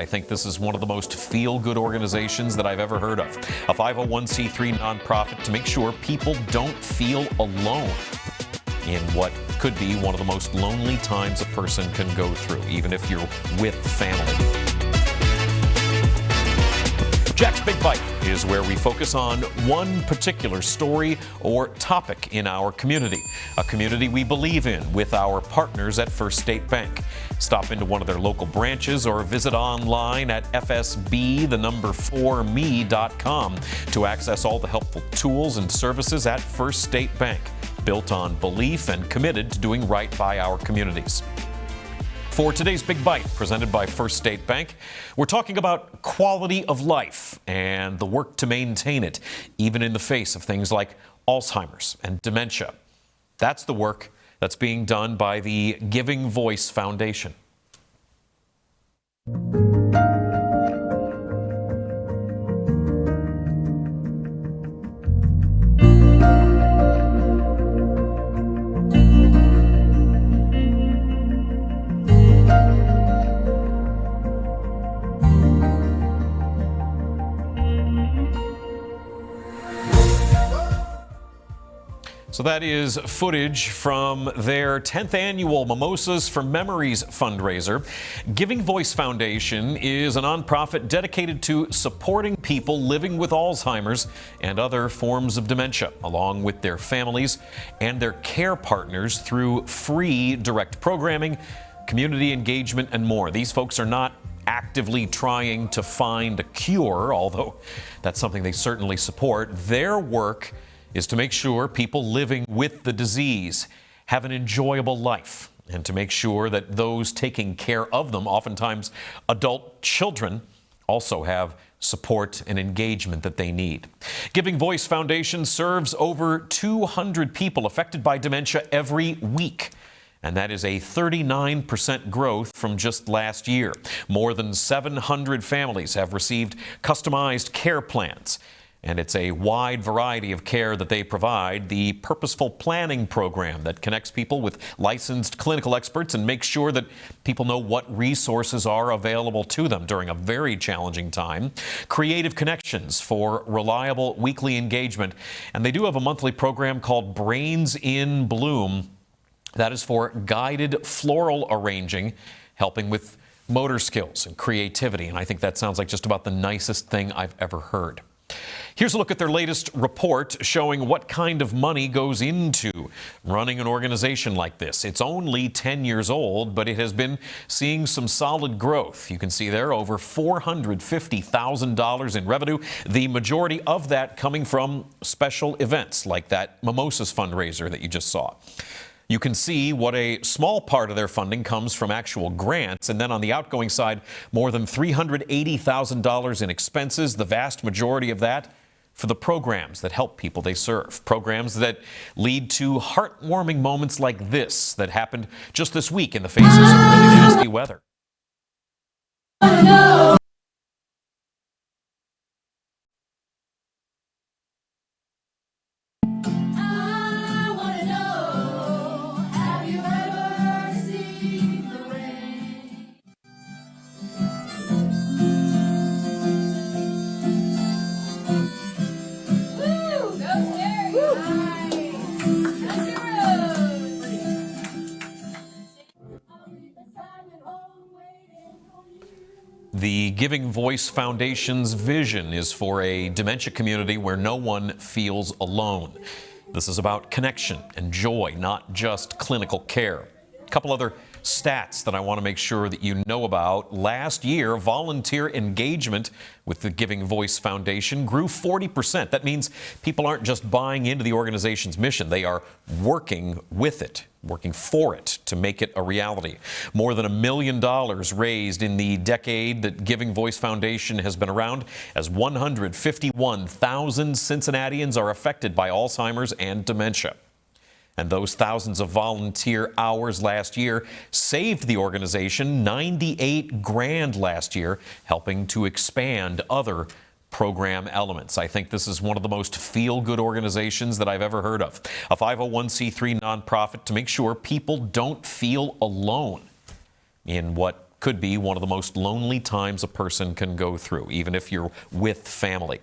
I think this is one of the most feel-good organizations that I've ever heard of. A 501c3 nonprofit to make sure people don't feel alone in what could be one of the most lonely times a person can go through, even if you're with family. Jack's Big Bite is where we focus on one particular story or topic in our community, a community we believe in with our partners at First State Bank. Stop into one of their local branches or visit online at fsb4me.com to access all the helpful tools and services at First State Bank, built on belief and committed to doing right by our communities. For today's Big Bite, presented by First State Bank, we're talking about quality of life and the work to maintain it, even in the face of things like Alzheimer's and dementia. That's the work that's being done by the Giving Voice Foundation. So that is footage from their 10th annual Mimosas for Memories fundraiser. Giving Voice Foundation is a nonprofit dedicated to supporting people living with Alzheimer's and other forms of dementia, along with their families and their care partners through free direct programming, community engagement, and more. These folks are not actively trying to find a cure, although that's something they certainly support. Their work is to make sure people living with the disease have an enjoyable life, and to make sure that those taking care of them, oftentimes adult children, also have support and engagement that they need. Giving Voice Foundation serves over 200 people affected by dementia every week, and that is a 39% growth from just last year. More than 700 families have received customized care plans, and it's a wide variety of care that they provide. The Purposeful Planning Program that connects people with licensed clinical experts and makes sure that people know what resources are available to them during a very challenging time. Creative Connections for reliable weekly engagement. And they do have a monthly program called Brains in Bloom. That is for guided floral arranging, helping with motor skills and creativity. And I think that sounds like just about the nicest thing I've ever heard. Here's a look at their latest report showing what kind of money goes into running an organization like this. It's only 10 years old, but it has been seeing some solid growth. You can see there over $450,000 in revenue, the majority of that coming from special events like that Mimosas fundraiser that you just saw. You can see what a small part of their funding comes from actual grants, and then on the outgoing side, more than $380,000 in expenses, the vast majority of that for the programs that help people they serve, programs that lead to heartwarming moments like this that happened just this week in the face of some really nasty weather. The Giving Voice Foundation's vision is for a dementia community where no one feels alone. This is about connection and joy, not just clinical care. A couple other stats that I want to make sure that you know about. Last year, volunteer engagement with the Giving Voice Foundation grew 40%. That means people aren't just buying into the organization's mission, they are working with it, working for it to make it a reality. More than $1 million raised in the decade that Giving Voice Foundation has been around, as 151,000 Cincinnatians are affected by Alzheimer's and dementia. And those thousands of volunteer hours last year saved the organization $98 grand last year, helping to expand other program elements. I think this is one of the most feel-good organizations that I've ever heard of. A 501c3 nonprofit to make sure people don't feel alone in what could be one of the most lonely times a person can go through, even if you're with family.